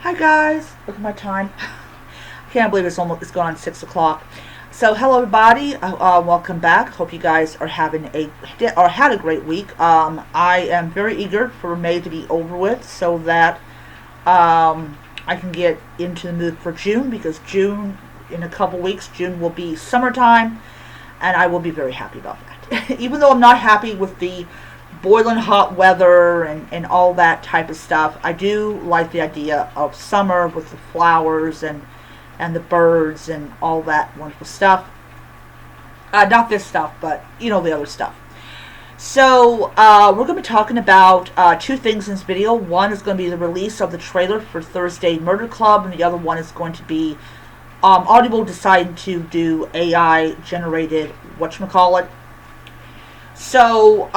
Hi guys, look at my time. I can't believe it's gone on 6 o'clock. So hello everybody, welcome back. Hope you guys are having had a great week. I am very eager for May to be over with so that I can get into the mood for June, because June, in a couple weeks, June will be summertime, and I will be very happy about that. Even though I'm not happy with the boiling hot weather and all that type of stuff, I do like the idea of summer with the flowers and the birds and all that wonderful stuff. Not this stuff, but the other stuff. So we're going to be talking about two things in this video. One is going to be the release of the trailer for Thursday Murder Club, and the other one is going to be Audible deciding to do AI generated whatchamacallit. So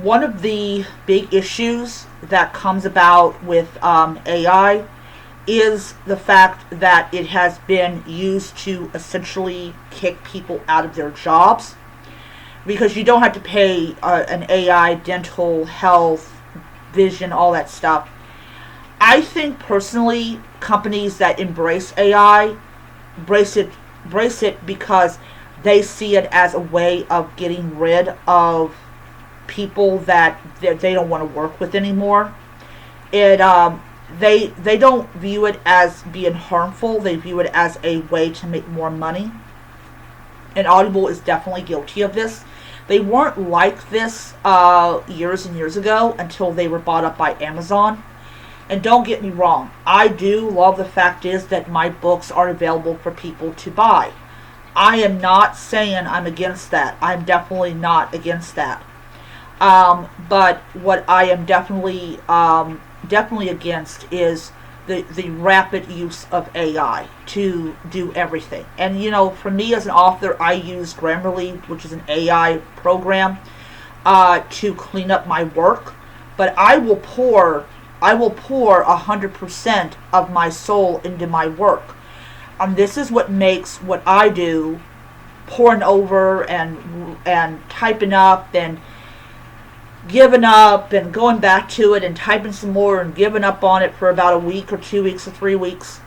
one of the big issues that comes about with AI is the fact that it has been used to essentially kick people out of their jobs, because you don't have to pay an AI dental, health, vision, all that stuff. I think personally companies that embrace AI brace it because they see it as a way of getting rid of people that they don't want to work with anymore. They don't view it as being harmful. They view it as a way to make more money. And Audible is definitely guilty of this. They weren't like this years and years ago until they were bought up by Amazon. And don't get me wrong, I do love the fact is that my books are available for people to buy. I am not saying I'm against that. I'm definitely not against that. But what I am definitely against is the rapid use of AI to do everything. And for me as an author, I use Grammarly, which is an AI program, to clean up my work. But I will pour 100% of my soul into my work. This is what makes what I do, pouring over and typing up and giving up and going back to it and typing some more and giving up on it for about a week or 2 weeks or 3 weeks.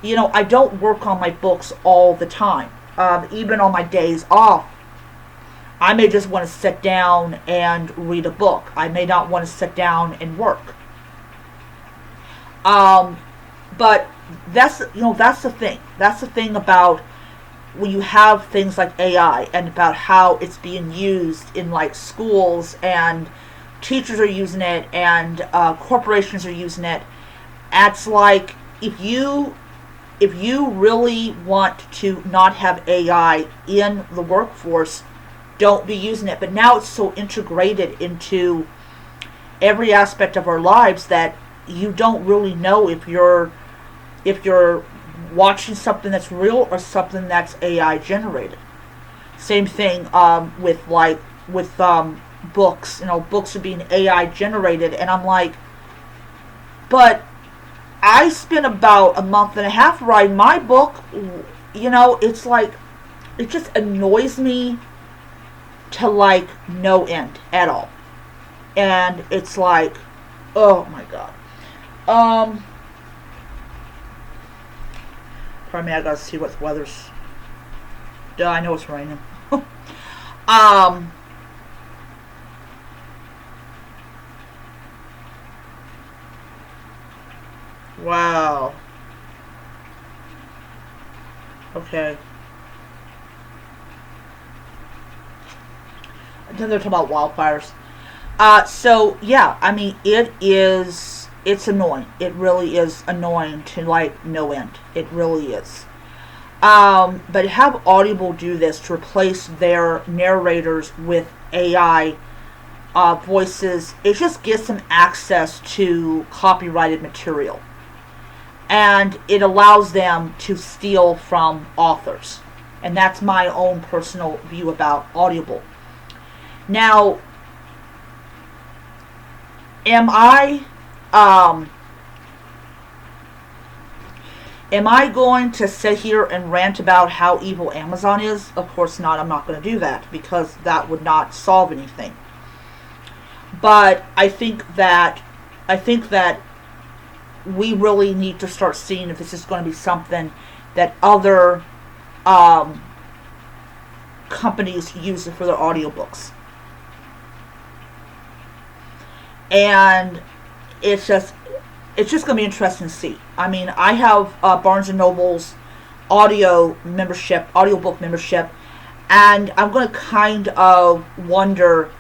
I don't work on my books all the time. Even on my days off, I may just want to sit down and read a book. I may not want to sit down and work. But that's the thing. That's the thing about when you have things like AI, and about how it's being used in like schools, and teachers are using it, and corporations are using it. It's like if you really want to not have AI in the workforce, don't be using it. But now it's so integrated into every aspect of our lives that you don't really know if you're watching something that's real or something that's AI generated. Same thing with books. Books are being AI generated, and I'm like, but I spent about a month and a half writing my book. It's like, it just annoys me to like no end at all. And it's like, oh my god. Pardon me, I gotta see what the weather's. Duh, I know it's raining. Wow. Okay. Then they're talking about wildfires. So yeah, I mean, it's annoying. It really is annoying to like no end. It really is. But have Audible do this to replace their narrators with AI voices. It just gives them access to copyrighted material. And it allows them to steal from authors. And that's my own personal view about Audible. Now, am I going to sit here and rant about how evil Amazon is? Of course not. I'm not going to do that, because that would not solve anything. But I think that we really need to start seeing if this is going to be something that other um, companies use it for their audiobooks. And it's just going to be interesting to see. I mean, I have Barnes and Noble's audiobook membership, and I'm going to kind of wonder,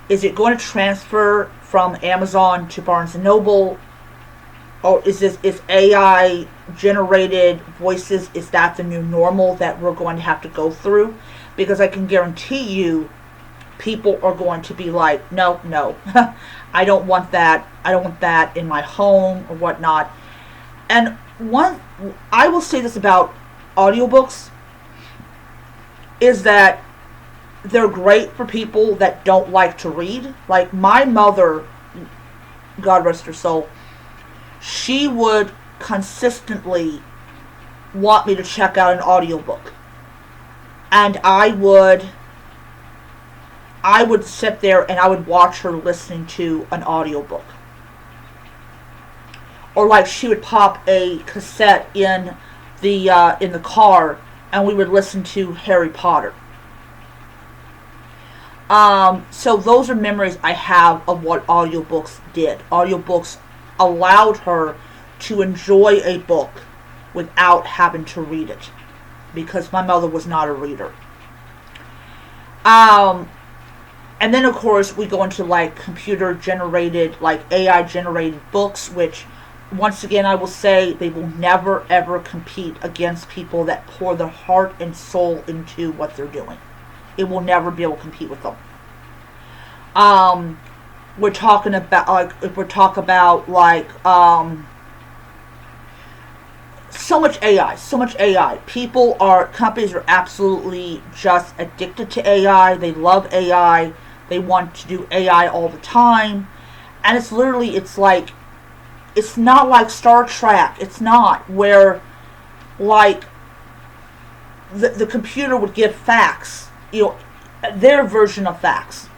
is it going to transfer from Amazon to Barnes and Noble, or is AI generated voices, is that the new normal that we're going to have to go through? Because I can guarantee you, people are going to be like, no, I don't want that. I don't want that in my home or whatnot. And I will say this about audiobooks, is that they're great for people that don't like to read. Like my mother, God rest her soul, she would consistently want me to check out an audiobook. And I would sit there and I would watch her listening to an audiobook. Or like she would pop a cassette in the car and we would listen to Harry Potter. So those are memories I have of what audiobooks did. Audiobooks allowed her to enjoy a book without having to read it, because my mother was not a reader. And then of course we go into like computer generated, like AI generated books, which once again I will say they will never ever compete against people that pour their heart and soul into what they're doing. It will never be able to compete with them. We're talking about so much AI. Companies are absolutely just addicted to AI. They love AI. They want to do AI all the time. And it's not like Star Trek. It's not where like the computer would give facts, their version of facts.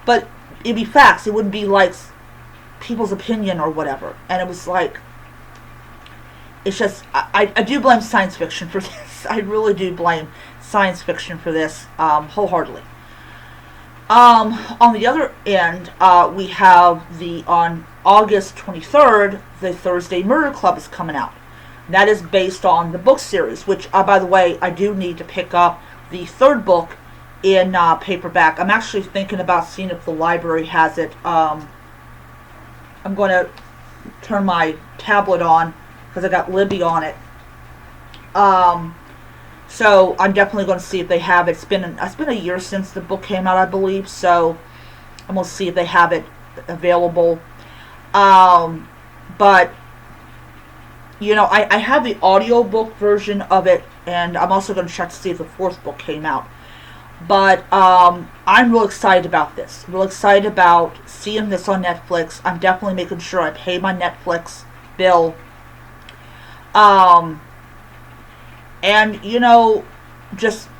But it'd be facts. It wouldn't be like people's opinion or whatever. And it was like, it's just, I do blame science fiction for this. I really do blame science fiction for this, wholeheartedly. On the other end, we have on August 23rd, the Thursday Murder Club is coming out. That is based on the book series, which, by the way, I do need to pick up the third book in paperback. I'm actually thinking about seeing if the library has it. I'm going to turn my tablet on because I got Libby on it. So I'm definitely going to see if they have it. It's been a year since the book came out, I believe. So I'm going to see if they have it available. But I have the audiobook version of it, and I'm also going to check to see if the fourth book came out. But I'm real excited about this. Real excited about seeing this on Netflix. I'm definitely making sure I pay my Netflix bill. And just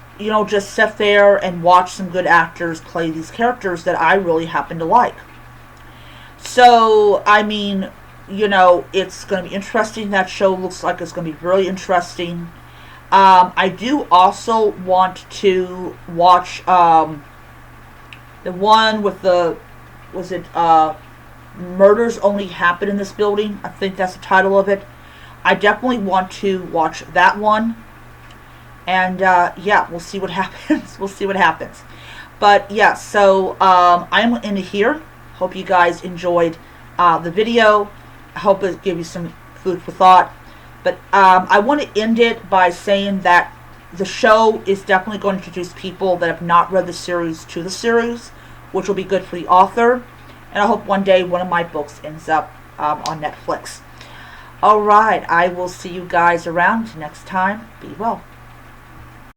sit there and watch some good actors play these characters that I really happen to like. So I mean, it's going to be interesting. That show looks like it's going to be really interesting. I do also want to watch the one with Murders Only Happen in This Building. I think that's the title of it. I definitely want to watch that one. And we'll see what happens. But yeah, so I'm in here. Hope you guys enjoyed the video. I hope it gave you some food for thought. But I want to end it by saying that the show is definitely going to introduce people that have not read the series to the series, which will be good for the author. And I hope one day one of my books ends up on Netflix. Alright, I will see you guys around next time. Be well.